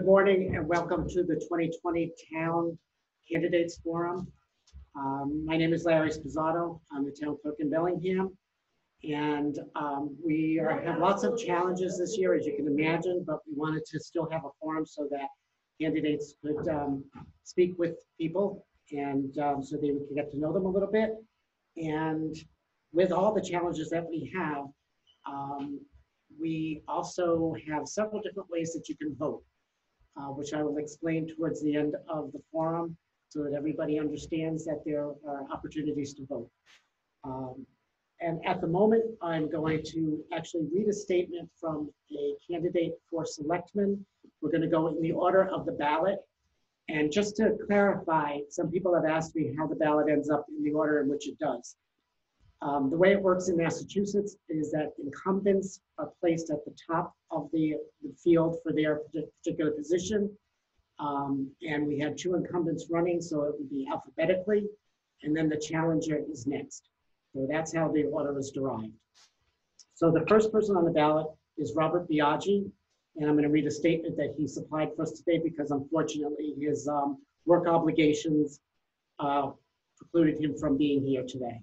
morning and welcome to the 2020 Town Candidates Forum. My name is Larry Spizzato. I'm the town clerk in Bellingham. And have lots of challenges this year, as you can imagine, but we wanted to still have a forum so that candidates could speak with people and so they could get to know them a little bit. And with all the challenges that we have, we also have several different ways that you can vote, which I will explain towards the end of the forum so that everybody understands that there are opportunities to vote. And at the moment, I'm going to actually read a statement from a candidate for selectman. We're going to go in the order of the ballot. And just to clarify, some people have asked me how the ballot ends up in the order in which it does. The way it works in Massachusetts is that incumbents are placed at the top of the field for their particular position. And we had two incumbents running, so it would be alphabetically, and then the challenger is next. So that's how the order is derived. So the first person on the ballot is Robert Biaggi, and I'm going to read a statement that he supplied for us today because unfortunately his work obligations precluded him from being here today.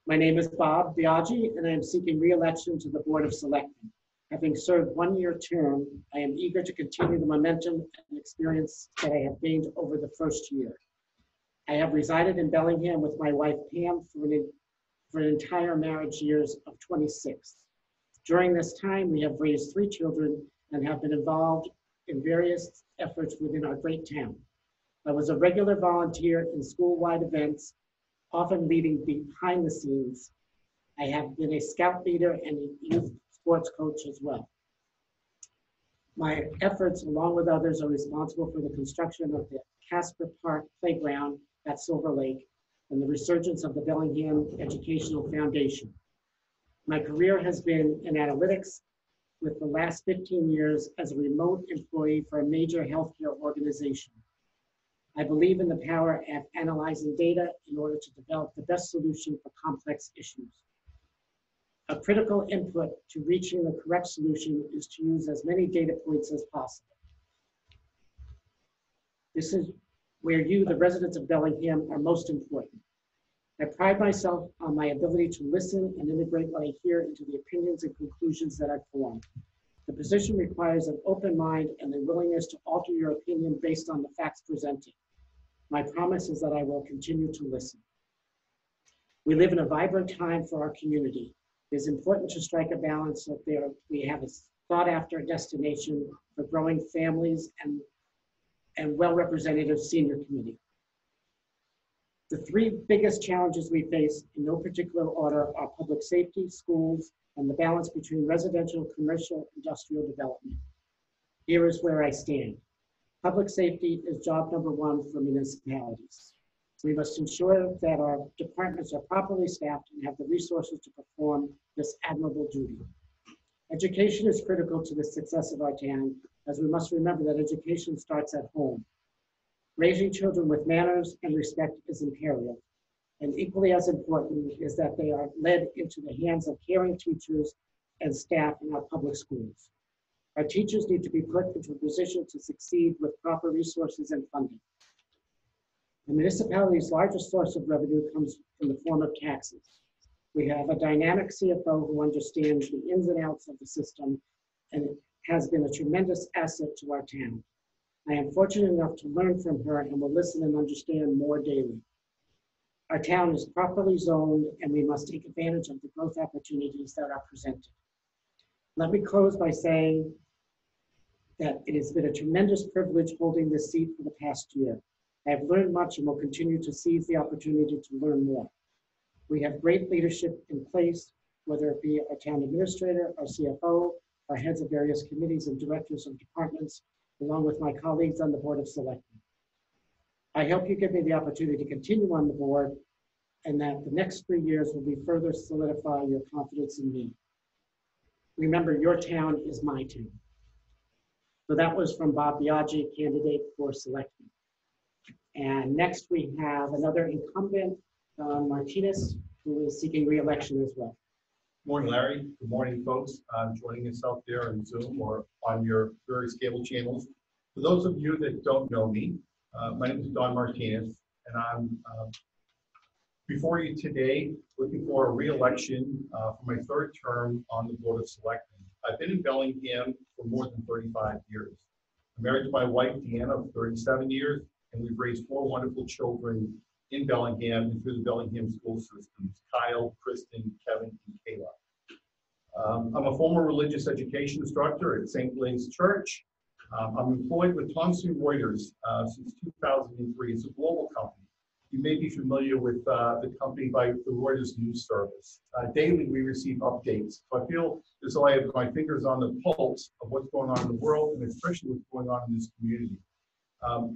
My name is Bob Biaggi, and I am seeking re-election to the Board of Selectmen. Having served one-year term, I am eager to continue the momentum and experience that I have gained over the first year. I have resided in Bellingham with my wife Pam for an entire marriage years of 26. During this time, we have raised 3 children and have been involved in various efforts within our great town. I was a regular volunteer in school-wide events, often leading behind the scenes. I have been a scout leader and a youth sports coach as well. My efforts, along with others, are responsible for the construction of the Casper Park Playground at Silver Lake and the resurgence of the Bellingham Educational Foundation. My career has been in analytics, with the last 15 years as a remote employee for a major healthcare organization. I believe in the power of analyzing data in order to develop the best solution for complex issues. A critical input to reaching the correct solution is to use as many data points as possible. This is where you, the residents of Bellingham, are most important. I pride myself on my ability to listen and integrate what I hear into the opinions and conclusions that I form. The position requires an open mind and the willingness to alter your opinion based on the facts presented. My promise is that I will continue to listen. We live in a vibrant time for our community. It is important to strike a balance so that we have a sought-after destination for growing families and well-representative senior committee. The 3 biggest challenges we face in no particular order are public safety, schools, and the balance between residential, commercial, industrial development. Here is where I stand. Public safety is job number 1 for municipalities. We must ensure that our departments are properly staffed and have the resources to perform this admirable duty. Education is critical to the success of our town, as we must remember that education starts at home. Raising children with manners and respect is imperative, and equally as important is that they are led into the hands of caring teachers and staff in our public schools. Our teachers need to be put into a position to succeed with proper resources and funding. The municipality's largest source of revenue comes from the form of taxes. We have a dynamic CFO who understands the ins and outs of the system and has been a tremendous asset to our town. I am fortunate enough to learn from her and will listen and understand more daily. Our town is properly zoned and we must take advantage of the growth opportunities that are presented. Let me close by saying that it has been a tremendous privilege holding this seat for the past year. I have learned much and will continue to seize the opportunity to learn more. We have great leadership in place, whether it be our town administrator, our CFO, our heads of various committees and directors of departments, along with my colleagues on the Board of Selectmen. I hope you give me the opportunity to continue on the board and that the next 3 years will be further solidify your confidence in me. Remember, your town is my town. So that was from Bob Biaggi, candidate for selectman. And next we have another incumbent, Martinez, who is seeking re-election as well. Good morning, Larry. Good morning, folks joining us out there on Zoom or on your various cable channels. For those of you that don't know me, my name is Don Martinez, and I'm before you today looking for a re-election for my third term on the Board of Selectmen. I've been in Bellingham for more than 35 years. I'm married to my wife, Deanna, of 37 years, and we've raised 4 wonderful children in Bellingham and through the Bellingham school systems: Kyle, Kristen, Kevin, and Kayla. I'm a former religious education instructor at St. Blaine's Church. I'm employed with Thomson Reuters since 2003. It's a global company. You may be familiar with the company by the Reuters News Service. Daily, we receive updates. So I feel as though I have my fingers on the pulse of what's going on in the world, and especially what's going on in this community.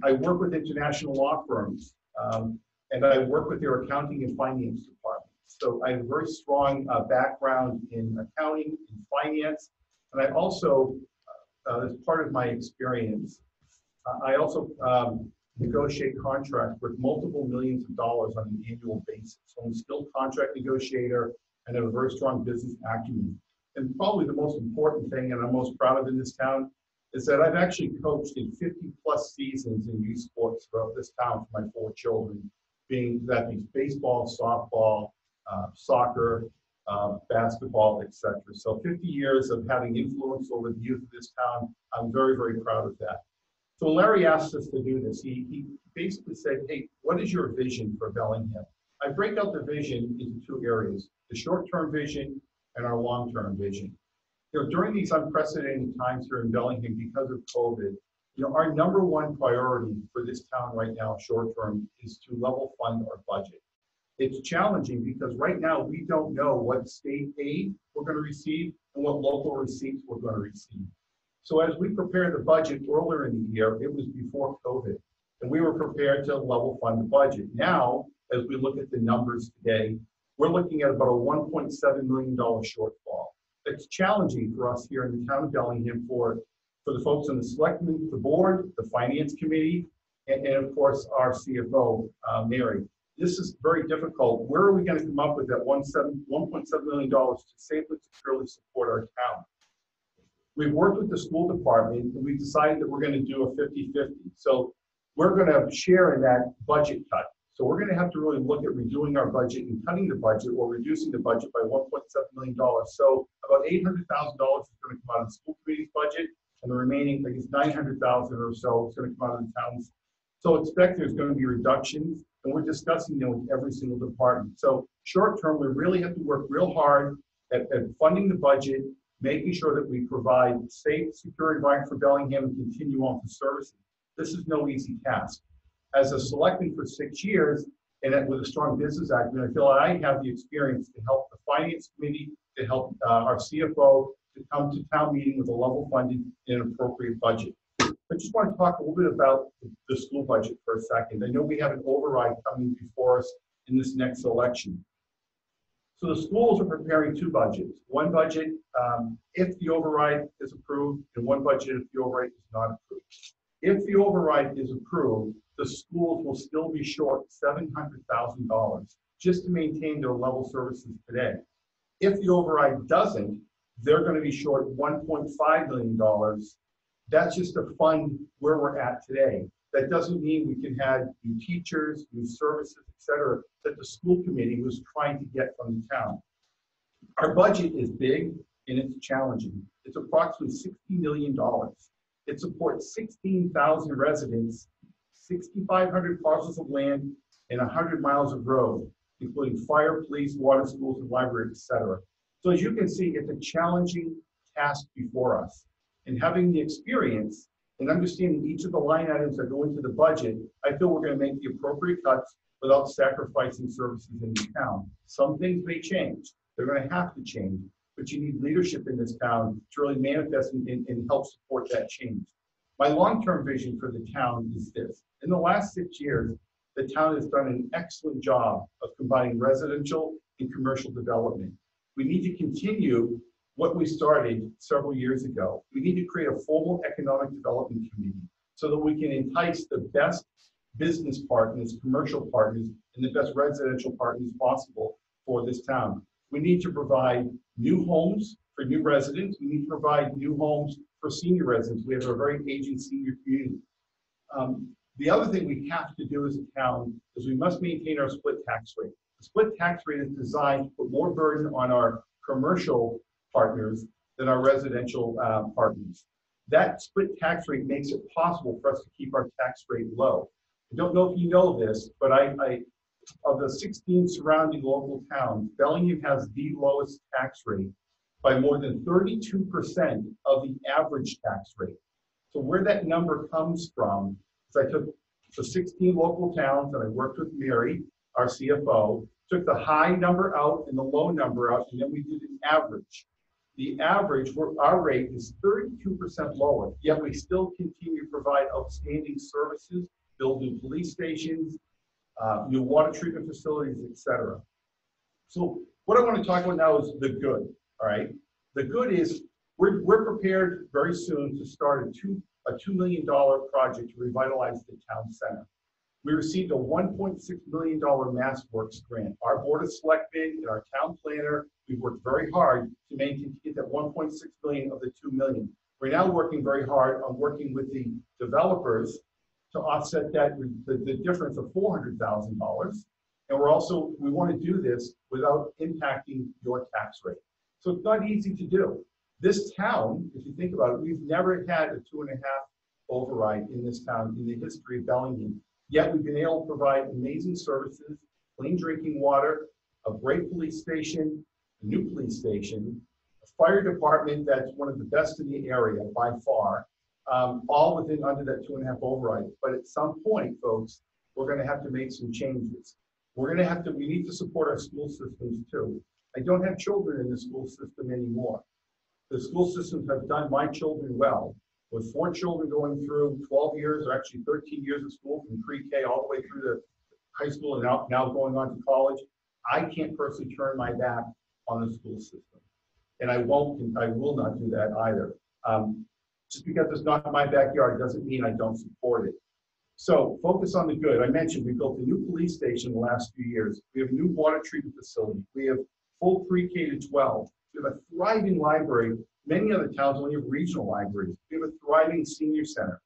I work with international law firms, and I work with their accounting and finance departments. So I have a very strong background in accounting and finance, and I also, as part of my experience, I also negotiate contracts worth multiple millions of dollars on an annual basis. So I'm a skilled contract negotiator and have a very strong business acumen. And probably the most important thing, and I'm most proud of in this town, is that I've actually coached in 50+ seasons in youth sports throughout this town for my 4 children, being that means baseball, softball, soccer, basketball, etc. So 50 years of having influence over the youth of this town. I'm very, very proud of that. So Larry asked us to do this. He basically said, hey, what is your vision for Bellingham? I break out the vision into 2 areas: the short-term vision and our long-term vision. You know, during these unprecedented times here in Bellingham because of COVID, you know, our number 1 priority for this town right now, short-term, is to level fund our budget. It's challenging because right now we don't know what state aid we're going to receive and what local receipts we're going to receive. So as we prepared the budget earlier in the year, it was before COVID, and we were prepared to level fund the budget. Now, as we look at the numbers today, we're looking at about a $1.7 million shortfall. It's challenging for us here in the town of Bellingham for the folks on the selectmen, the board, the finance committee, and of course our CFO, Mary. This is very difficult. Where are we going to come up with that $1.7 million to safely, securely support our town? We've worked with the school department, and we've decided that we're going to do a 50-50. So we're going to share in that budget cut. So we're going to have to really look at redoing our budget and cutting the budget or reducing the budget by $1.7 million. So about $800,000 is going to come out of the school committee's budget, and the remaining, I guess, $900,000 or so is going to come out of the town's. So expect there's going to be reductions, and we're discussing them with every single department. So short term, we really have to work real hard at funding the budget, making sure that we provide safe, secure environment for Bellingham and continue on for services. This is no easy task. As a selectman for 6 years, and with a strong business acumen, I feel I have the experience to help the finance committee, to help our CFO, to come to town meeting with a level funded and an appropriate budget. I just want to talk a little bit about the school budget for a second. I know we have an override coming before us in this next election. So the schools are preparing 2 budgets. One budget if the override is approved, and one budget if the override is not approved. If the override is approved, the schools will still be short $700,000 just to maintain their level services today. If the override doesn't, they're going to be short $1.5 million. That's just to fund where we're at today. That doesn't mean we can have new teachers, new services, et cetera, that the school committee was trying to get from the town. Our budget is big and it's challenging. It's approximately $60 million. It supports 16,000 residents, 6,500 parcels of land, and 100 miles of road, including fire, police, water, schools, and library, et cetera. So as you can see, it's a challenging task before us. And having the experience and understanding each of the line items that go into the budget, I feel we're going to make the appropriate cuts without sacrificing services in the town. Some things may change. They're going to have to change, but you need leadership in this town to really manifest and help support that change. My long-term vision for the town is this. In the last 6 years, the town has done an excellent job of combining residential and commercial development. We need to continue what we started several years ago. We need to create a formal economic development committee so that we can entice the best business partners, commercial partners, and the best residential partners possible for this town. We need to provide new homes for new residents. We need to provide new homes for senior residents. We have a very aging senior community. The other thing we have to do as a town is we must maintain our split tax rate. The split tax rate is designed to put more burden on our commercial partners than our residential partners. That split tax rate makes it possible for us to keep our tax rate low. I don't know if you know this, but of the 16 surrounding local towns, Bellingham has the lowest tax rate by more than 32% of the average tax rate. So where that number comes from is I took the 16 local towns and I worked with Mary, our CFO, took the high number out and the low number out, and then we did an average. The average, our rate is 32% lower, yet we still continue to provide outstanding services, build new police stations, new water treatment facilities, etc. So what I want to talk about now is the good, all right? The good is we're prepared very soon to start a $2 million project to revitalize the town center. We received a $1.6 million MassWorks grant. Our Board of Selectmen and our town planner, we've worked very hard to get that $1.6 million of the $2 million. We're now working very hard on working with the developers to offset that, the difference of $400,000. And we want to do this without impacting your tax rate. So it's not easy to do. This town, if you think about it, we've never had a 2.5 override in this town in the history of Bellingham. Yet we've been able to provide amazing services, clean drinking water, a great police station, a new police station, a fire department that's one of the best in the area by far, all under that 2.5 override. But at some point, folks, we're going to have to make some changes. We need to support our school systems too. I don't have children in the school system anymore. The school systems have done my children well. With 4 children going through 12 years, or actually 13 years of school, from pre-K all the way through to high school and now going on to college, I can't personally turn my back on the school system. And I will not do that either. Just because it's not my backyard doesn't mean I don't support it. So focus on the good. I mentioned we built a new police station in the last few years. We have a new water treatment facility. We have full pre-K to 12. We have a thriving library. Many other towns only have regional libraries. We have a thriving senior center,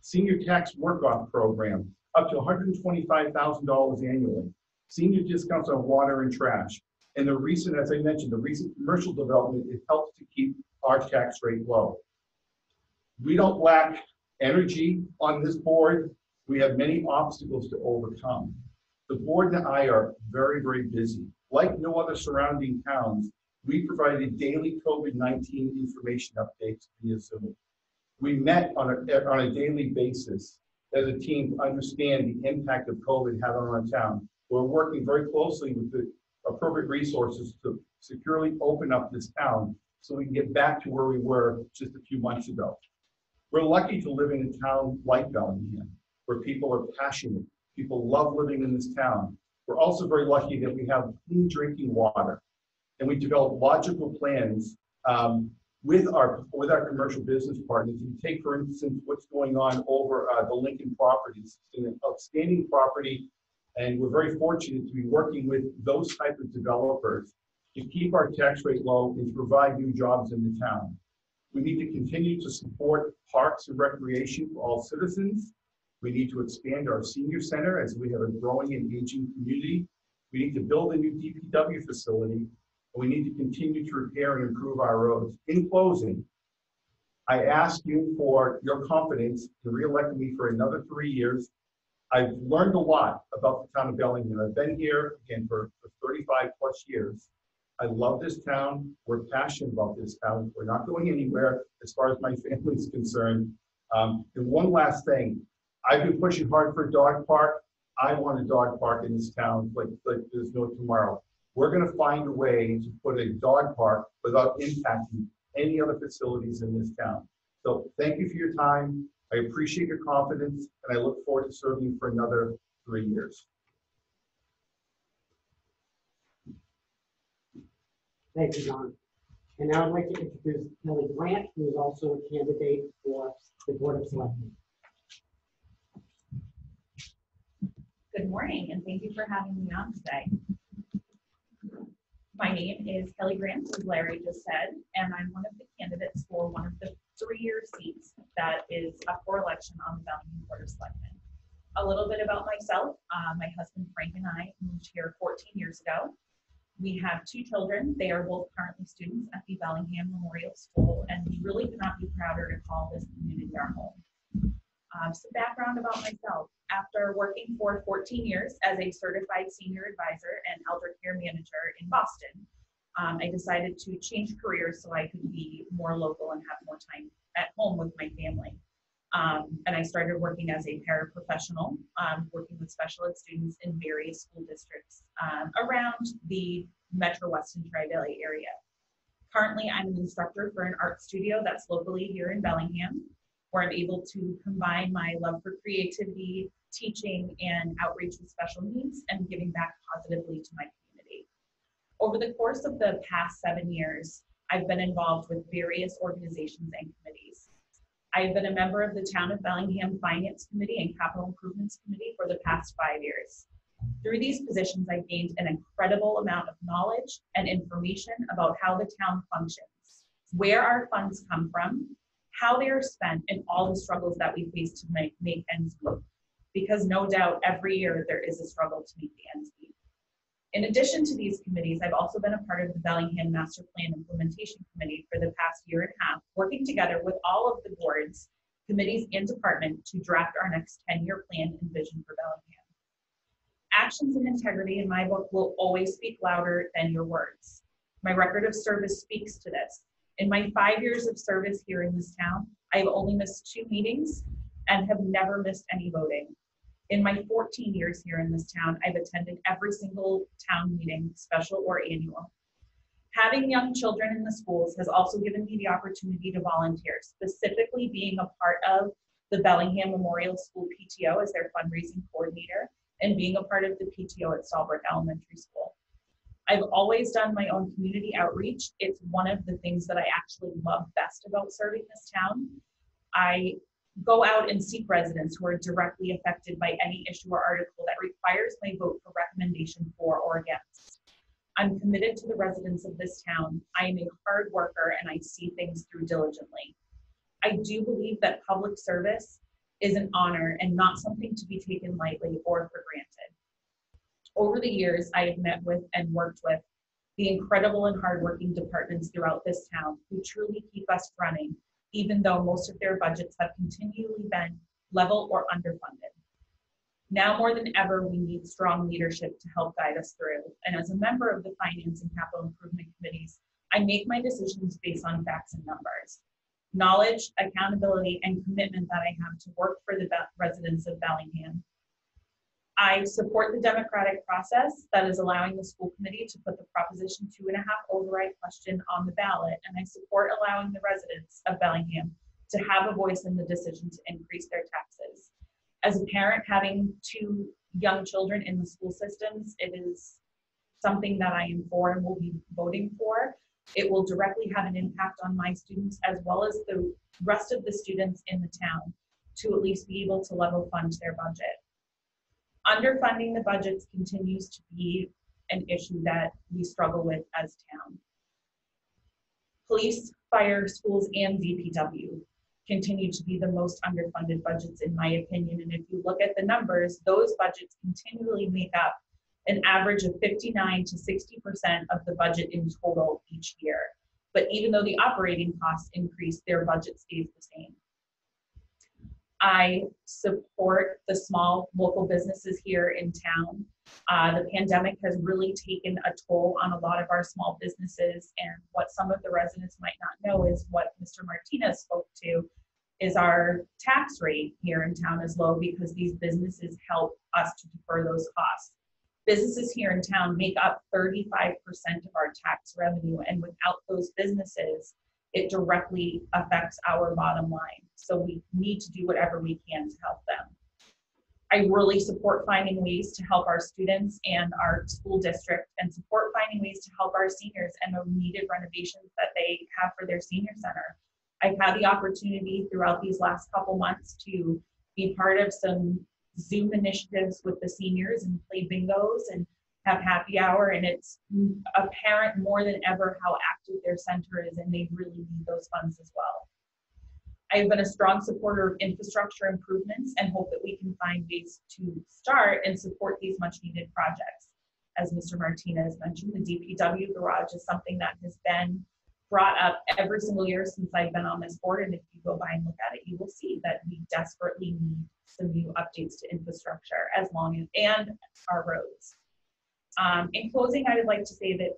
senior tax work-off program, up to $125,000 annually, senior discounts on water and trash. And as I mentioned, the recent commercial development, it helps to keep our tax rate low. We don't lack energy on this board. We have many obstacles to overcome. The board and I are very, very busy. Like no other surrounding towns, we provided daily COVID-19 information updates via Zoom. We met on a daily basis as a team to understand the impact of COVID having on our town. We're working very closely with the appropriate resources to securely open up this town so we can get back to where we were just a few months ago. We're lucky to live in a town like Bellingham, where people are passionate. People love living in this town. We're also very lucky that we have clean drinking water. And we develop logical plans with our commercial business partners. You take, for instance, what's going on over the Lincoln properties. It's an outstanding property, and we're very fortunate to be working with those type of developers to keep our tax rate low and to provide new jobs in the town. We need to continue to support parks and recreation for all citizens. We need to expand our senior center as we have a growing and aging community. We need to build a new DPW facility. We need to continue to repair and improve our roads. In closing, I ask you for your confidence to re-elect me for another 3 years. I've learned a lot about the town of Bellingham. I've been here again for 35 plus years. I love this town. We're passionate about this town. We're not going anywhere as far as my family is concerned. And one last thing, I've been pushing hard for a dog park. I want a dog park in this town like there's no tomorrow. We're going to find a way to put a dog park without impacting any other facilities in this town. So thank you for your time. I appreciate your confidence, and I look forward to serving you for another 3 years. Thank you, Don. And now I'd like to introduce Kelly Grant, who is also a candidate for the Board of Selectmen. Good morning, and thank you for having me on today. My name is Kelly Grant, as Larry just said, and I'm one of the candidates for one of the 3-year seats that is up for election on the Bellingham Board of Selectmen. A little bit about myself. My husband Frank and I moved here 14 years ago. We have 2 children. They are both currently students at the Bellingham Memorial School, and we really could not be prouder to call this community our home. Some background about myself. After working for 14 years as a certified senior advisor and elder care manager in Boston, I decided to change careers so I could be more local and have more time at home with my family. And I started working as a paraprofessional, working with special ed students in various school districts around the Metro Western Tri-Valley area. Currently, I'm an instructor for an art studio that's locally here in Bellingham, where I'm able to combine my love for creativity, teaching, and outreach with special needs and giving back positively to my community. Over the course of the past 7 years, I've been involved with various organizations and committees. I've been a member of the Town of Bellingham Finance Committee and Capital Improvements Committee for the past 5 years. Through these positions, I've gained an incredible amount of knowledge and information about how the town functions, where our funds come from, how they are spent, and all the struggles that we face to make ends meet. Because no doubt every year there is a struggle to meet the ends meet. In addition to these committees, I've also been a part of the Bellingham Master Plan Implementation Committee for the past 1.5 years, working together with all of the boards, committees, and departments to draft our next 10-year plan and vision for Bellingham. Actions and integrity in my book will always speak louder than your words. My record of service speaks to this. In my 5 years of service here in this town, I've only missed 2 meetings and have never missed any voting. In my 14 years here in this town, I've attended every single town meeting, special or annual. Having young children in the schools has also given me the opportunity to volunteer, specifically being a part of the Bellingham Memorial School PTO as their fundraising coordinator and being a part of the PTO at Stallbrook Elementary School. I've always done my own community outreach. It's one of the things that I actually love best about serving this town. I go out and seek residents who are directly affected by any issue or article that requires my vote for recommendation for or against. I'm committed to the residents of this town. I am a hard worker and I see things through diligently. I do believe that public service is an honor and not something to be taken lightly or for granted. Over the years, I have met with and worked with the incredible and hardworking departments throughout this town who truly keep us running, even though most of their budgets have continually been level or underfunded. Now more than ever, we need strong leadership to help guide us through. And as a member of the Finance and Capital Improvement Committees, I make my decisions based on facts and numbers. Knowledge, accountability, and commitment that I have to work for the residents of Bellingham. I support the democratic process that is allowing the school committee to put the Proposition 2.5 override question on the ballot, and I support allowing the residents of Bellingham to have a voice in the decision to increase their taxes. As a parent having 2 young children in the school systems, it is something that I am for and will be voting for. It will directly have an impact on my students as well as the rest of the students in the town to at least be able to level fund their budget. Underfunding the budgets continues to be an issue that we struggle with as town. Police, fire, schools, and DPW continue to be the most underfunded budgets in my opinion. And if you look at the numbers, those budgets continually make up an average of 59 to 60% of the budget in total each year. But even though the operating costs increase, their budget stays the same. I support the small local businesses here in town. The pandemic has really taken a toll on a lot of our small businesses, and what some of the residents might not know is what Mr. Martinez spoke to is our tax rate here in town is low because these businesses help us to defer those costs. Businesses here in town make up 35% of our tax revenue, and without those businesses, it directly affects our bottom line. So we need to do whatever we can to help them. I really support finding ways to help our students and our school district, and support finding ways to help our seniors and the needed renovations that they have for their senior center. I've had the opportunity throughout these last couple months to be part of some Zoom initiatives with the seniors and play bingos and have happy hour, and it's apparent more than ever how active their center is, and they really need those funds as well. I have been a strong supporter of infrastructure improvements and hope that we can find ways to start and support these much needed projects. As Mr. Martinez mentioned, the DPW garage is something that has been brought up every single year since I've been on this board. And if you go by and look at it, you will see that we desperately need some new updates to infrastructure and our roads. In closing, I would like to say that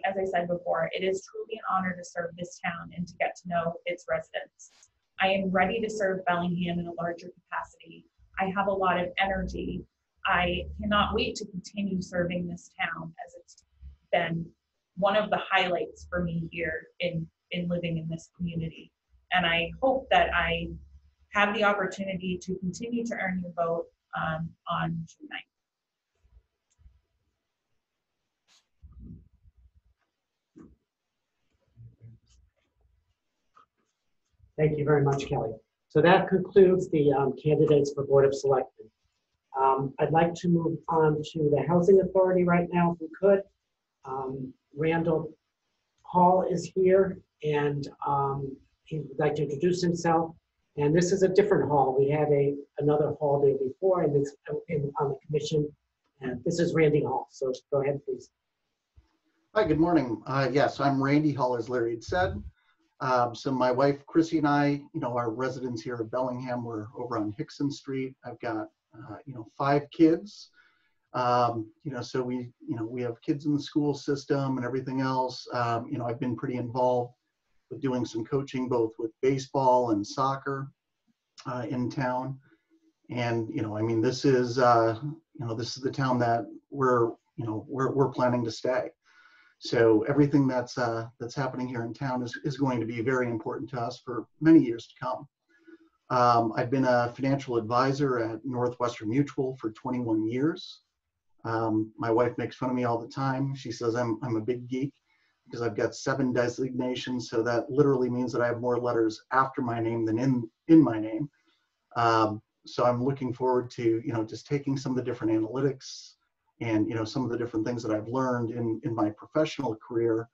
as I said before, it is truly an honor to serve this town and to get to know its residents. I am ready to serve Bellingham in a larger capacity. I have a lot of energy. I cannot wait to continue serving this town, as it's been one of the highlights for me here in living in this community. And I hope that I have the opportunity to continue to earn your vote on June 9th. Thank you very much, Kelly. So that concludes the candidates for Board of Selectmen. I'd like to move on to the Housing Authority right now, if we could. Randall Hall is here, and he would like to introduce himself. And this is a different hall. We had another hall there before, and it's on the commission. And this is Randy Hall. So go ahead, please. Hi, good morning. Yes, I'm Randy Hall, as Larry had said. So my wife, Chrissy, and I, are residents here of Bellingham. We're over on Hickson Street. I've got, 5 kids. So we have kids in the school system and everything else. I've been pretty involved with doing some coaching, both with baseball and soccer in town. And, this is the town that we're planning to stay. So everything that's happening here in town is going to be very important to us for many years to come. I've been a financial advisor at Northwestern Mutual for 21 years. My wife makes fun of me all the time. She says I'm a big geek because I've got 7 designations. So that literally means that I have more letters after my name than in my name. So I'm looking forward to, just taking some of the different analytics and, some of the different things that I've learned in my professional career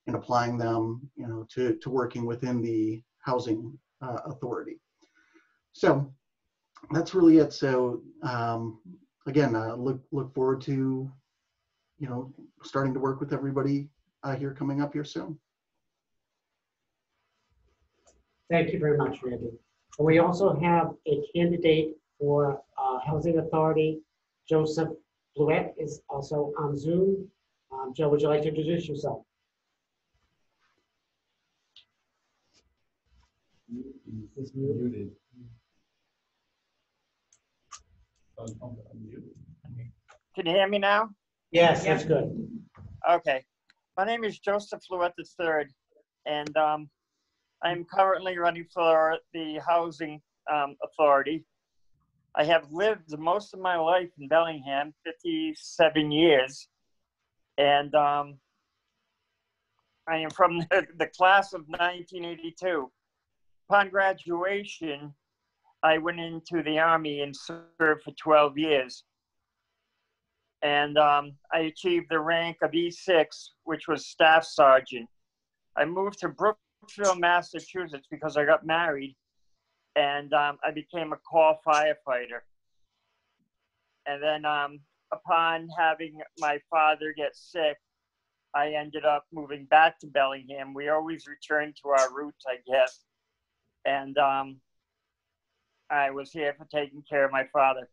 and applying them, to working within the housing authority. So that's really it. So again, look forward to, starting to work with everybody here coming up here soon. Thank you very much, Randy. And we also have a candidate for Housing Authority. Joseph Blewett is also on Zoom. Joe, would you like to introduce yourself? He's muted. Can you hear me now? Yes, that's good. Okay. My name is Joseph Blewett III, and I'm currently running for the Housing Authority. I have lived most of my life in Bellingham, 57 years, and I am from the class of 1982. Upon graduation, I went into the Army and served for 12 years. And I achieved the rank of E6, which was Staff Sergeant. I moved to Brookfield, Massachusetts because I got married, and I became a call firefighter. And then upon having my father get sick, I ended up moving back to Bellingham. We always return to our roots, I guess. And I was here for taking care of my father.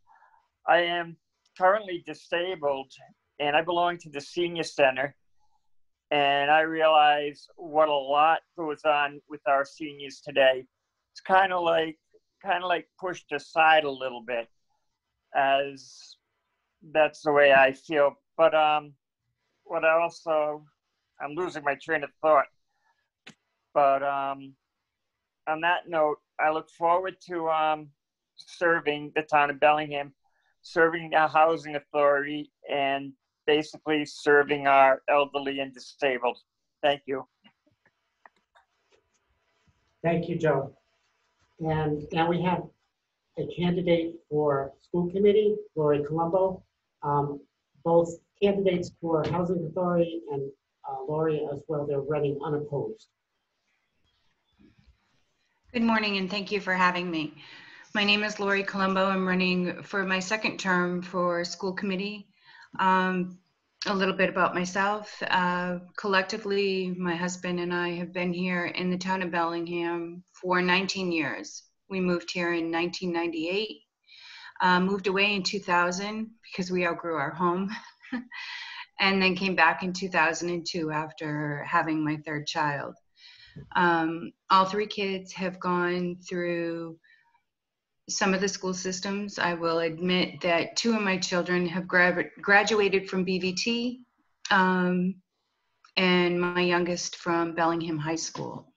I am currently disabled, and I belong to the senior center. And I realize what a lot goes on with our seniors today. It's kind of like pushed aside a little bit, as that's the way I feel. But what I also, I'm losing my train of thought. But on that note, I look forward to serving the town of Bellingham, serving the Housing Authority, and basically serving our elderly and disabled. Thank you. Thank you, Joe. And now we have a candidate for school committee, Lori Colombo. Both candidates for Housing Authority and Lori as well. They're running unopposed. Good morning, and thank you for having me. My name is Lori Colombo. I'm running for my second term for school committee. A little bit about myself. Collectively, my husband and I have been here in the town of Bellingham for 19 years. We moved here in 1998, moved away in 2000 because we outgrew our home, and then came back in 2002 after having my third child. All three kids have gone through some of the school systems. I will admit that two of my children have graduated from BVT, and my youngest from Bellingham High School.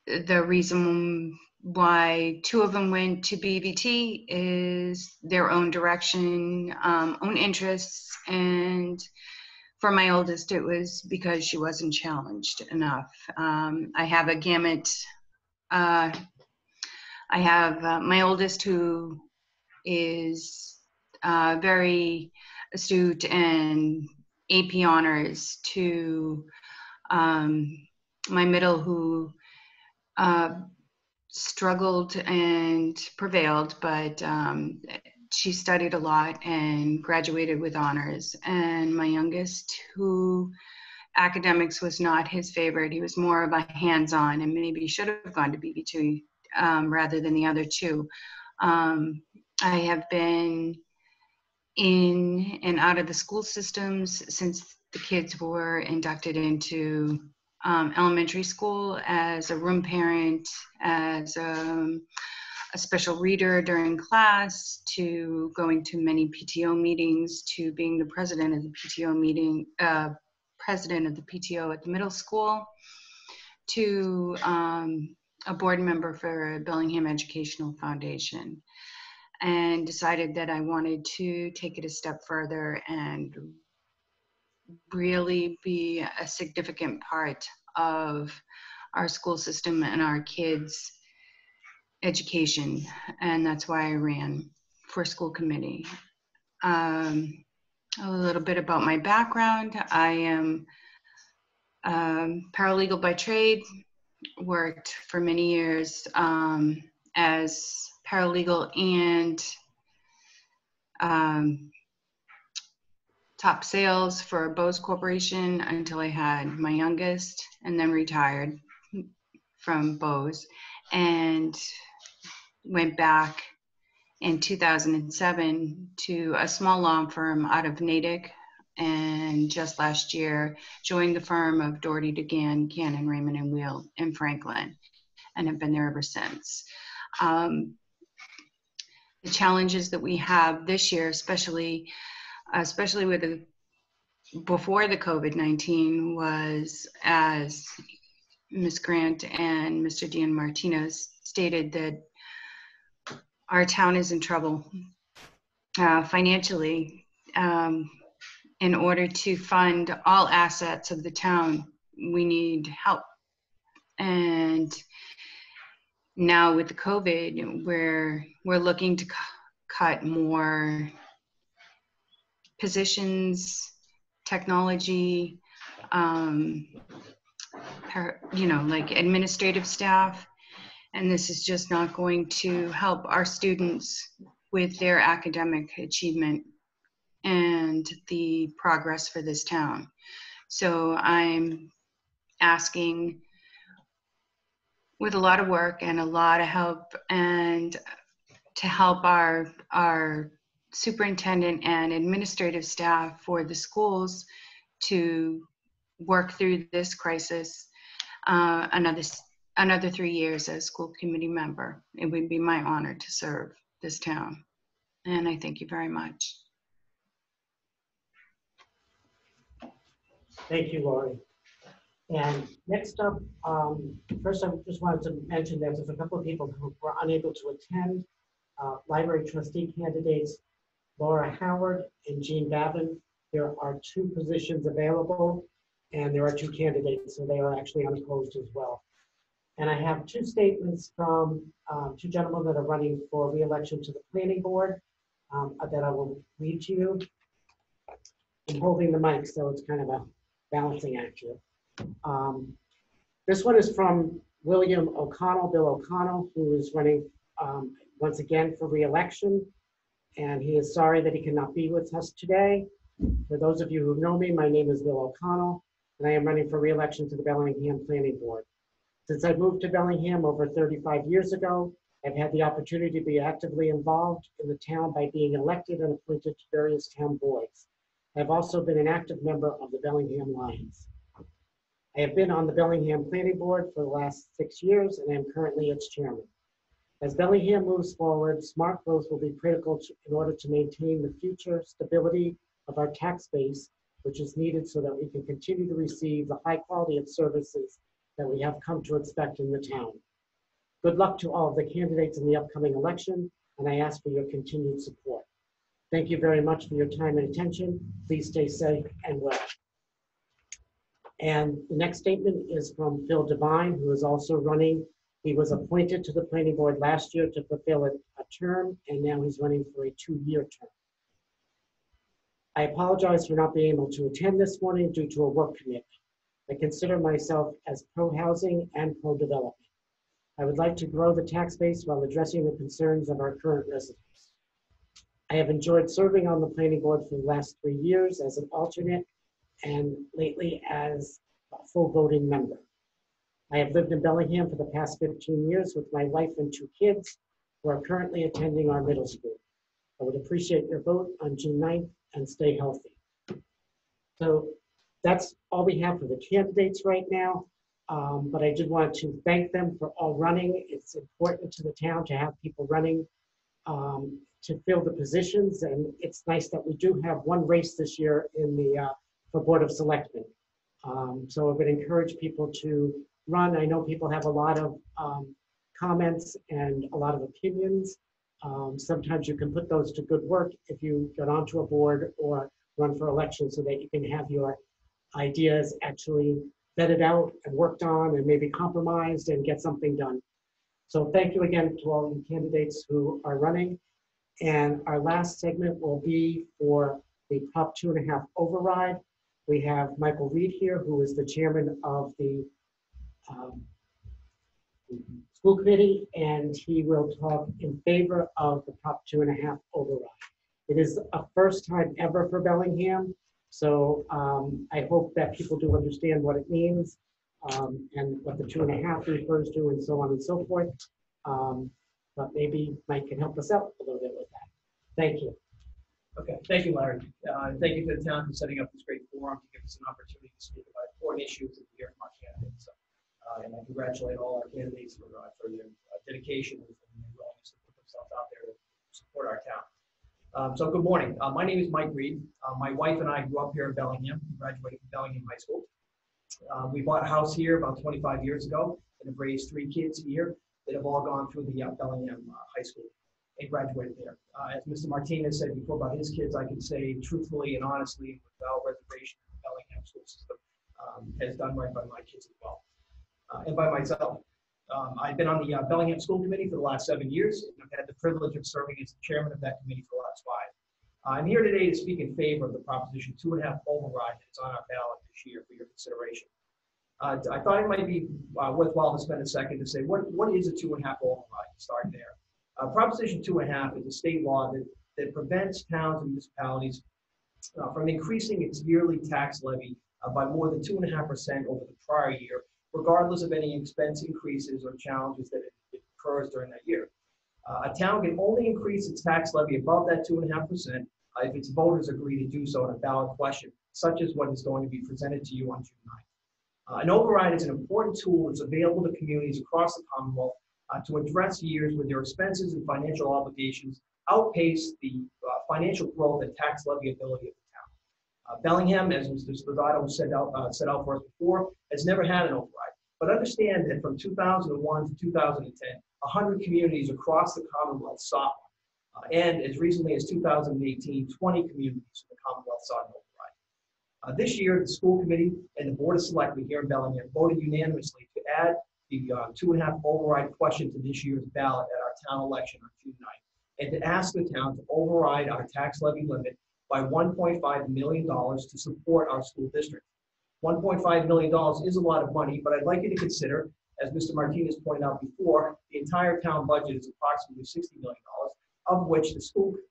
The reason why two of them went to BVT is their own direction, own interests, and for my oldest, it was because she wasn't challenged enough. I have a gamut. I have my oldest, who is very astute and AP honors, to my middle, who struggled and prevailed, but she studied a lot and graduated with honors. And my youngest, who academics was not his favorite. He was more of a hands-on and maybe should have gone to BB2 rather than the other two. I have been in and out of the school systems since the kids were inducted into elementary school, as a room parent, as a special reader during class, to going to many PTO meetings, to being the president of the PTO meeting, president of the PTO at the middle school, to a board member for Bellingham Educational Foundation, and decided that I wanted to take it a step further and really be a significant part of our school system and our kids' education. And that's why I ran for school committee. A little bit about my background. I am paralegal by trade, worked for many years as paralegal and top sales for Bose Corporation until I had my youngest, and then retired from Bose and went back in 2007 to a small law firm out of Natick, and just last year joined the firm of Doherty, DeGan, Cannon, Raymond and Wheel in Franklin, and have been there ever since. The challenges that we have this year, especially with before the COVID-19, was, as Ms. Grant and Mr. Dean Martinez stated, that our town is in trouble financially. In order to fund all assets of the town, we need help. And now with the COVID, we're looking to cut more positions, technology, like administrative staff. And this is just not going to help our students with their academic achievement and the progress for this town. So I'm asking, with a lot of work and a lot of help, and to help our superintendent and administrative staff for the schools to work through this crisis another 3 years as school committee member. It would be my honor to serve this town. And I thank you very much. Thank you, Lori. And next up, first I just wanted to mention that there's a couple of people who were unable to attend. Library trustee candidates, Laura Howard and Jean Babin. There are 2 positions available, and there are 2 candidates, so they are actually unopposed as well. And I have 2 statements from 2 gentlemen that are running for re-election to the planning board that I will read to you. I'm holding the mic, so it's kind of a balancing act here. This one is from William O'Connell, Bill O'Connell, who is running once again for re-election. And he is sorry that he cannot be with us today. For those of you who know me, my name is Bill O'Connell, and I am running for re-election to the Bellingham Planning Board. Since I moved to Bellingham over 35 years ago, I've had the opportunity to be actively involved in the town by being elected and appointed to various town boards. I've also been an active member of the Bellingham Lions. I have been on the Bellingham Planning Board for the last 6 years, and I am currently its chairman. As Bellingham moves forward, smart growth will be critical in order to maintain the future stability of our tax base, which is needed so that we can continue to receive the high quality of services that we have come to expect in the town. Good luck to all of the candidates in the upcoming election, and I ask for your continued support. Thank you very much for your time and attention. Please stay safe and well. And the next statement is from Phil Devine, who is also running. He was appointed to the planning board last year to fulfill a term, and now he's running for a 2-year term. I apologize for not being able to attend this morning due to a work commitment. I consider myself as pro-housing and pro-development. I would like to grow the tax base while addressing the concerns of our current residents. I have enjoyed serving on the planning board for the last 3 years as an alternate and lately as a full voting member. I have lived in Bellingham for the past 15 years with my wife and 2 kids who are currently attending our middle school. I would appreciate your vote on June 9th and stay healthy. So that's all we have for the candidates right now. But I did want to thank them for all running. It's important to the town to have people running to fill the positions. And it's nice that we do have one race this year in the for Board of Selectmen. So I would encourage people to run. I know people have a lot of comments and a lot of opinions. Sometimes you can put those to good work if you get onto a board or run for election so that you can have your ideas actually vetted out and worked on and maybe compromised and get something done. So thank you again to all the candidates who are running. And our last segment will be for the Prop 2.5 override. We have Michael Reed here, who is the chairman of the school committee, and he will talk in favor of the Prop 2.5 override. It is a first time ever for Bellingham, so I hope that people do understand what it means and what the 2.5 refers to and so on and so forth. But maybe Mike can help us out a little bit with that. Thank you. Okay, thank you, Larry. Thank you to the town for setting up this great forum to give us an opportunity to speak about important issues and hear from our candidates. And I congratulate all our candidates for their dedication and their willingness to put themselves out there to support our town. So good morning. My name is Mike Reed. My wife and I grew up here in Bellingham. We graduated from Bellingham High School. We bought a house here about 25 years ago and have raised 3 kids here that have all gone through the Bellingham High School and graduated there. As Mr. Martinez said before about his kids, I can say truthfully and honestly, without reservation, the Bellingham school system has done right by my kids as well, and by myself. I've been on the Bellingham School Committee for the last 7 years, and I've had the privilege of serving as the chairman of that committee for the last 5. I'm here today to speak in favor of the Proposition 2.5 override that's on our ballot this year for your consideration. I thought it might be worthwhile to spend a second to say, what is a 2.5 override? Start there. Proposition 2.5 is a state law that prevents towns and municipalities from increasing its yearly tax levy by more than 2.5% over the prior year, regardless of any expense increases or challenges that it occurs during that year. A town can only increase its tax levy above that 2.5% if its voters agree to do so in a ballot question, such as what is going to be presented to you on June 9th. An override is an important tool that's available to communities across the Commonwealth to address years when their expenses and financial obligations outpace the financial growth and tax levy ability of the town. Bellingham, as Mr. Spadotto set out for us before, has never had an override. But understand that from 2001 to 2010, 100 communities across the Commonwealth sought one. And as recently as 2018, 20 communities in the Commonwealth sought an override. This year, the school committee and the Board of Selectmen here in Bellingham voted unanimously to add the 2.5 override question to this year's ballot at our town election on June 9th, and to ask the town to override our tax levy limit by $1.5 million to support our school district. $1.5 million is a lot of money, but I'd like you to consider, as Mr. Martinez pointed out before, the entire town budget is approximately $60 million, of which the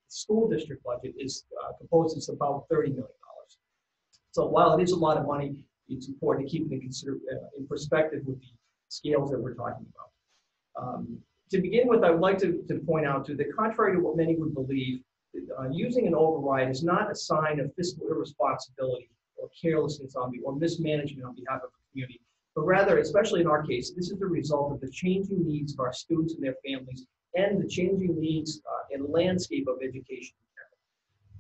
school district budget is composes about $30 million. So while it is a lot of money, it's important to keep it in perspective with the scales that we're talking about. To begin with, I would like to point out too that contrary to what many would believe, using an override is not a sign of fiscal irresponsibility or carelessness or mismanagement on behalf of the community, but rather, especially in our case, this is the result of the changing needs of our students and their families and the changing needs and landscape of education.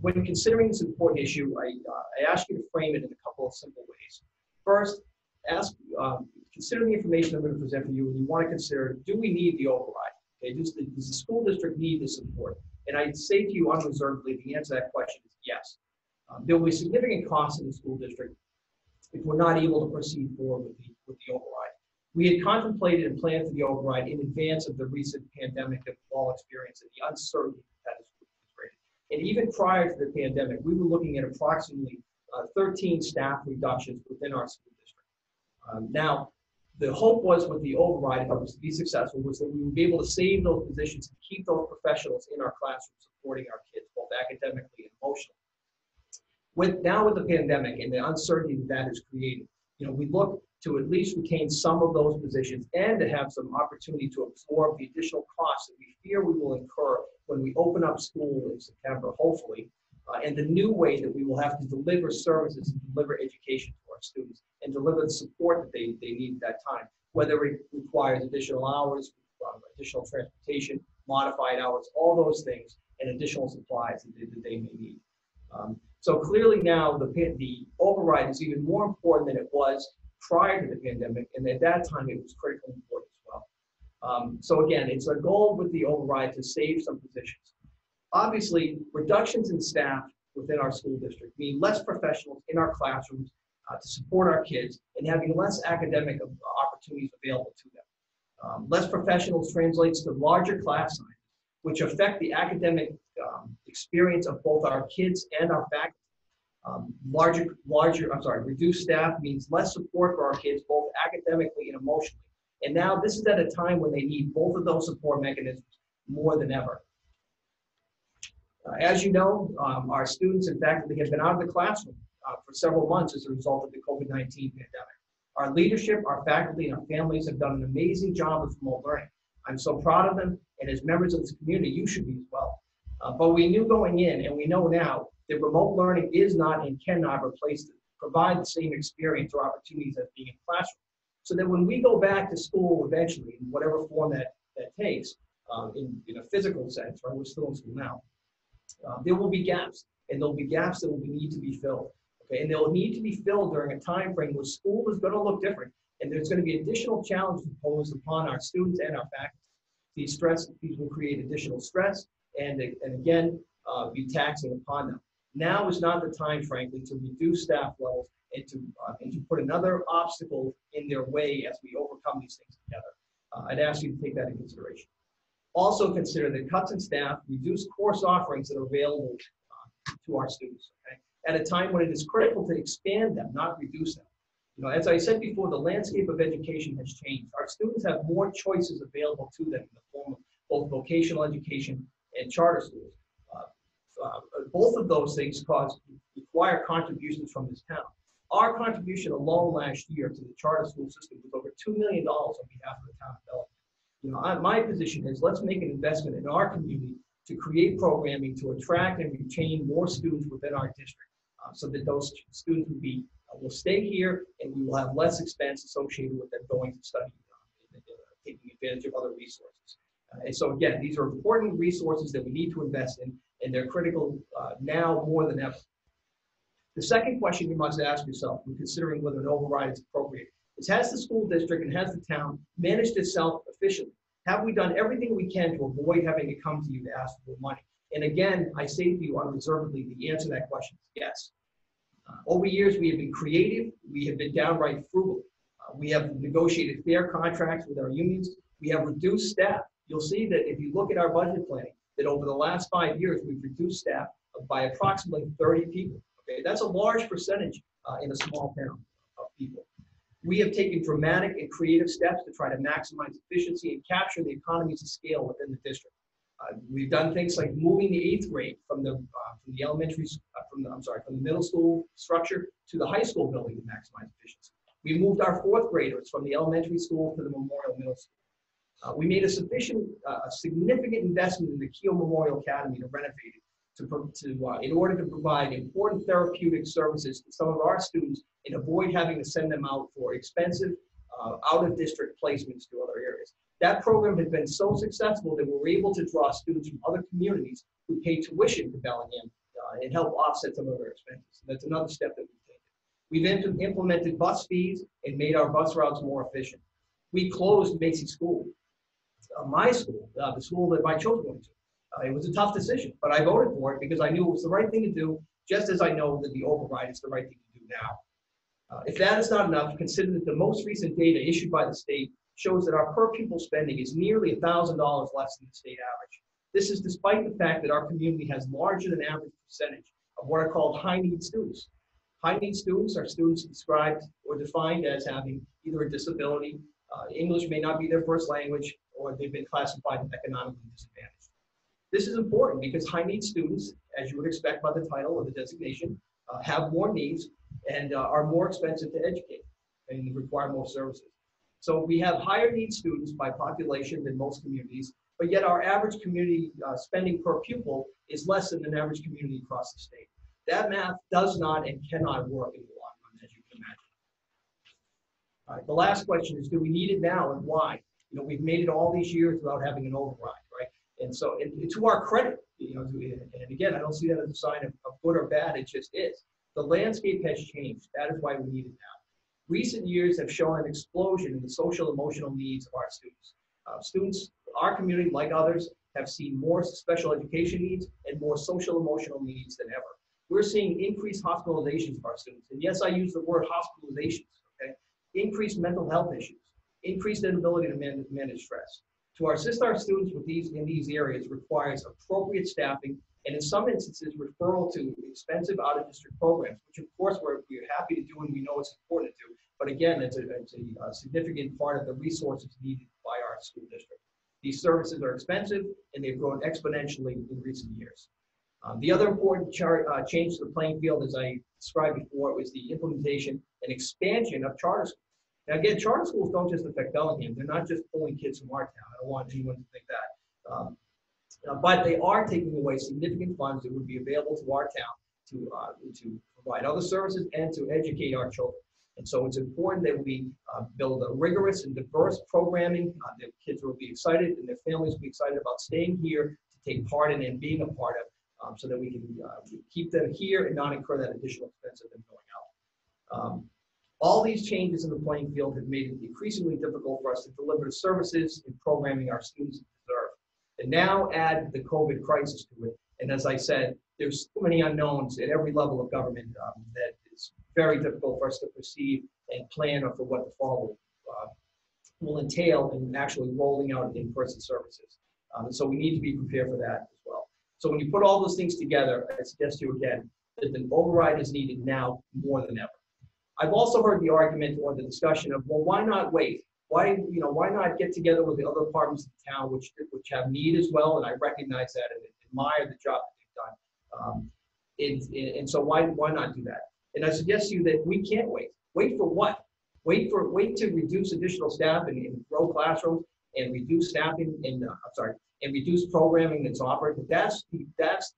When considering this important issue, I ask you to frame it in a couple of simple ways. First, consider the information I'm going to present for you, and you want to consider, do we need the override? Okay, does the school district need the support? And I'd say to you unreservedly, the answer to that question is yes. There will be significant costs in the school district if we're not able to proceed forward with the override. We had contemplated and planned for the override in advance of the recent pandemic that we all experienced and the uncertainty that is created. And even prior to the pandemic, we were looking at approximately 13 staff reductions within our school district. Now, the hope was with the override, if it was to be successful, was that we would be able to save those positions and keep those professionals in our classrooms supporting our kids, both academically and emotionally. Now with the pandemic and the uncertainty that has created, we look to at least retain some of those positions and to have some opportunity to absorb the additional costs that we fear we will incur when we open up school in September, hopefully, and the new way that we will have to deliver services and deliver education to our students and deliver the support that they need at that time, whether it requires additional hours, additional transportation, modified hours, all those things, and additional supplies that they may need. So clearly now the override is even more important than it was prior to the pandemic, and at that time it was critically important as well. So again, it's a goal with the override to save some positions. Obviously, reductions in staff within our school district mean less professionals in our classrooms to support our kids and having less academic opportunities available to them. Less professionals translates to larger class sizes, which affect the academic experience of both our kids and our faculty. Reduced staff means less support for our kids, both academically and emotionally. And now this is at a time when they need both of those support mechanisms more than ever. As you know, our students and faculty have been out of the classroom for several months as a result of the COVID-19 pandemic. Our leadership, our faculty, and our families have done an amazing job with remote learning. I'm so proud of them, and as members of this community, you should be as well. But we knew going in, and we know now, that remote learning is not and cannot provide the same experience or opportunities as being in classroom. So that when we go back to school eventually, in whatever form that takes, in a physical sense, right? We're still in school now. There will be gaps, and there'll be gaps that will need to be filled. Okay, and they'll need to be filled during a time frame where school is going to look different, and there's going to be additional challenges imposed upon our students and our faculty. These will create additional stress, and again, be taxing upon them. Now is not the time, frankly, to reduce staff levels and to put another obstacle in their way as we overcome these things together. I'd ask you to take that into consideration. Also consider that cuts in staff reduce course offerings that are available to our students, okay? At a time when it is critical to expand them, not reduce them. As I said before, the landscape of education has changed. Our students have more choices available to them in the form of both vocational education and charter schools. Both of those things require contributions from this town. Our contribution alone last year to the charter school system was over $2 million on behalf of the town of Bellingham. My position is let's make an investment in our community to create programming to attract and retain more students within our district so that those students will stay here and we will have less expense associated with them going to study, taking advantage of other resources. And so again, these are important resources that we need to invest in, and they're critical now more than ever. The second question you must ask yourself when considering whether an override is appropriate is, has the school district and has the town managed itself efficiently? Have we done everything we can to avoid having to come to you to ask for money? And again, I say to you unreservedly, the answer to that question is yes. Over years, we have been creative. We have been downright frugal. We have negotiated fair contracts with our unions. We have reduced staff. You'll see that if you look at our budget planning, that over the last 5 years, we've reduced staff by approximately 30 people. Okay, that's a large percentage in a small town of people. We have taken dramatic and creative steps to try to maximize efficiency and capture the economies of scale within the district. We've done things like moving the 8th grade from the elementary, from the middle school structure to the high school building to maximize efficiency. We moved our 4th graders from the elementary school to the Memorial Middle School. We made a significant investment in the Keogh Memorial Academy to renovate it in order to provide important therapeutic services to some of our students and avoid having to send them out for expensive out-of-district placements to other areas. That program has been so successful that we're able to draw students from other communities who pay tuition to Bellingham and help offset some of their expenses. That's another step that we've taken. We've implemented bus fees and made our bus routes more efficient. We closed Macy School, my school, the school that my children went to. It was a tough decision, but I voted for it because I knew it was the right thing to do, just as I know that the override is the right thing to do now. If that is not enough, consider that the most recent data issued by the state shows that our per pupil spending is nearly $1,000 less than the state average. This is despite the fact that our community has larger than average percentage of what are called high need students. High need students are students described or defined as having either a disability, English may not be their first language, or they've been classified as economically disadvantaged. This is important because high need students, as you would expect by the title of the designation, have more needs and are more expensive to educate and require more services. So we have higher need students by population than most communities, but yet our average community spending per pupil is less than an average community across the state. That math does not and cannot work in the long run, as you can imagine. All right, the last question is, do we need it now and why? We've made it all these years without having an override, right? And so, and to our credit, and again, I don't see that as a sign of good or bad, it just is. The landscape has changed. That is why we need it now. Recent years have shown an explosion in the social emotional needs of our students. Students, our community, like others, have seen more special education needs and more social emotional needs than ever. We're seeing increased hospitalizations of our students. And yes, I use the word hospitalizations, okay? Increased mental health issues, increased inability to manage stress. To assist our students with in these areas requires appropriate staffing and in some instances referral to expensive out-of-district programs, which of course we're happy to do and we know it's important to do. But again, it's a significant part of the resources needed by our school district. These services are expensive and they've grown exponentially in recent years. The other important change to the playing field, as I described before, was the implementation and expansion of charter schools. Now again, charter schools don't just affect Bellingham. They're not just pulling kids from our town. I don't want anyone to think that. But they are taking away significant funds that would be available to our town to provide other services and to educate our children. And so it's important that we build a rigorous and diverse programming that kids will be excited and their families will be excited about staying here to take part in and being a part of, so that we can keep them here and not incur that additional expense of them going out. All these changes in the playing field have made it increasingly difficult for us to deliver the services and programming our students deserve. And now add the COVID crisis to it. And as I said, there's so many unknowns at every level of government that it's very difficult for us to perceive and plan for what the fall will entail in actually rolling out in-person services. And so we need to be prepared for that as well. So when you put all those things together, I suggest to you again that the override is needed now more than ever. I've also heard the argument or the discussion of, well, why not wait? Why not get together with the other departments of the town which have need as well? And I recognize that and admire the job that they've done. And so why not do that? And I suggest to you that we can't wait. Wait for what? Wait to reduce additional staff and grow classrooms and reduce staffing and and reduce programming that's offered. That's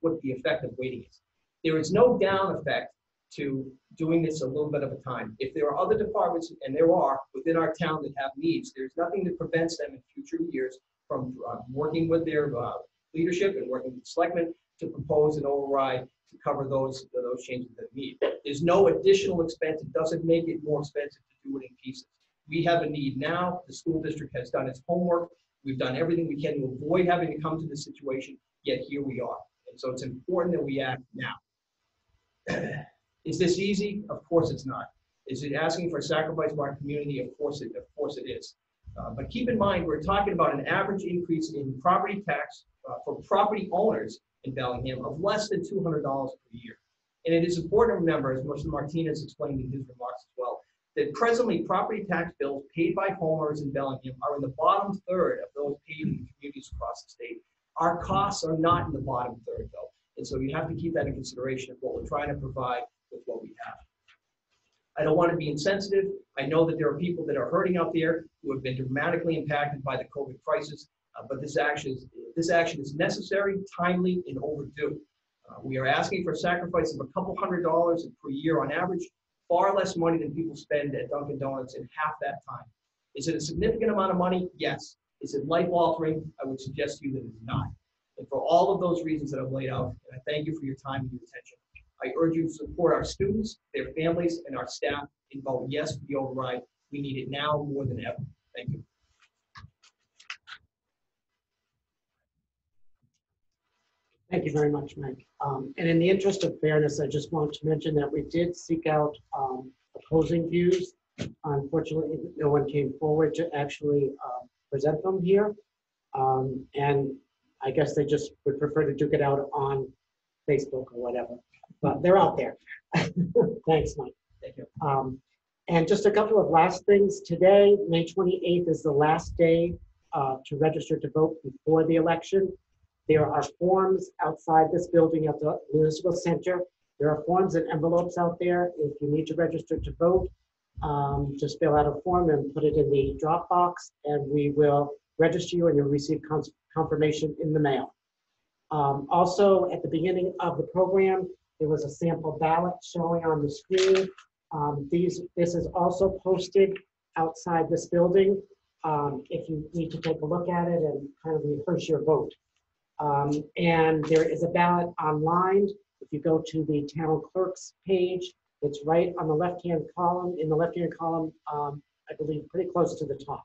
what the effect of waiting is. There is no down effect to doing this a little bit of a time. If there are other departments, and there are within our town that have needs, there's nothing that prevents them in future years from working with their leadership and working with the selectmen to propose an override to cover those changes that need. There's no additional expense. It doesn't make it more expensive to do it in pieces. We have a need now. The school district has done its homework. We've done everything we can to avoid having to come to this situation, yet here we are. And so it's important that we act now. Is this easy? Of course it's not. Is it asking for a sacrifice by our community? Of course it is. But keep in mind, we're talking about an average increase in property tax for property owners in Bellingham of less than $200 per year. And it is important to remember, as Mr. Martinez explained in his remarks as well, that presently property tax bills paid by homeowners in Bellingham are in the bottom third of those paid in communities across the state. Our costs are not in the bottom third, though. And so you have to keep that in consideration of what we're trying to provide with what we have. I don't want to be insensitive. I know that there are people that are hurting out there who have been dramatically impacted by the COVID crisis, but this action is necessary, timely, and overdue. We are asking for a sacrifice of a couple $100s per year on average, far less money than people spend at Dunkin' Donuts in half that time. Is it a significant amount of money? Yes. Is it life-altering? I would suggest to you that it is not. And for all of those reasons that I've laid out, and I thank you for your time and your attention, I urge you to support our students, their families, and our staff and vote yes for the override. We need it now more than ever. Thank you. Thank you very much, Mike. And in the interest of fairness, I just want to mention that we did seek out opposing views. Unfortunately, no one came forward to actually present them here. And I guess they just would prefer to duke it out on Facebook or whatever, but they're out there. Thanks, Mike. Thank you. And just a couple of last things. Today, May 28th is the last day to register to vote before the election. There are forms outside this building at the municipal center. There are forms and envelopes out there. If you need to register to vote, just fill out a form and put it in the drop box, and we will register you and you'll receive confirmation in the mail. Also, at the beginning of the program, there was a sample ballot showing on the screen. This is also posted outside this building if you need to take a look at it and kind of rehearse your vote. And there is a ballot online. If you go to the town clerk's page, it's right on the left-hand column. In the left-hand column, I believe pretty close to the top.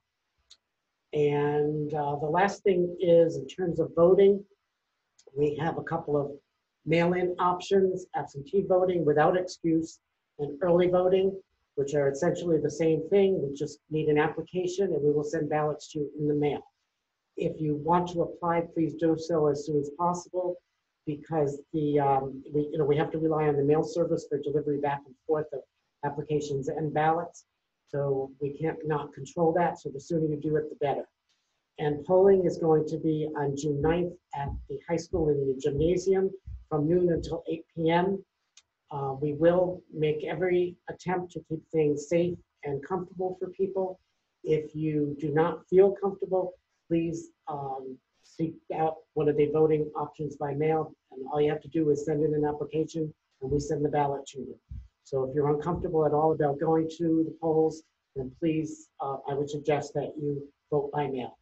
And the last thing is, in terms of voting, we have a couple of mail-in options: absentee voting without excuse and early voting, which are essentially the same thing. We just need an application and we will send ballots to you in the mail. If you want to apply, please do so as soon as possible, because we have to rely on the mail service for delivery back and forth of applications and ballots. So we can't not control that. So the sooner you do it, the better. And polling is going to be on June 9th at the high school in the gymnasium from noon until 8 p.m. We will make every attempt to keep things safe and comfortable for people. If you do not feel comfortable, please seek out one of the voting options by mail. And all you have to do is send in an application and we send the ballot to you. So if you're uncomfortable at all about going to the polls, then please, I would suggest that you vote by mail.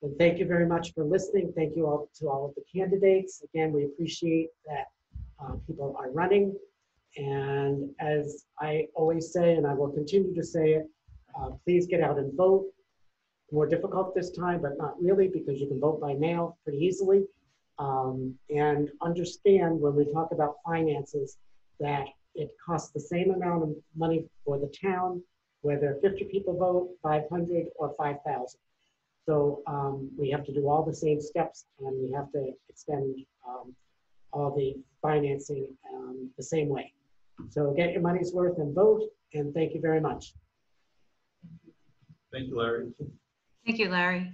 And thank you very much for listening. Thank you all to all of the candidates. Again, we appreciate that people are running. And as I always say, and I will continue to say it, please get out and vote. More difficult this time, but not really, because you can vote by mail pretty easily. And understand when we talk about finances that it costs the same amount of money for the town, whether 50 people vote, 500 or 5,000. So we have to do all the same steps, and we have to expend all the financing the same way. So get your money's worth and vote, and thank you very much. Thank you, Larry. Thank you, Larry.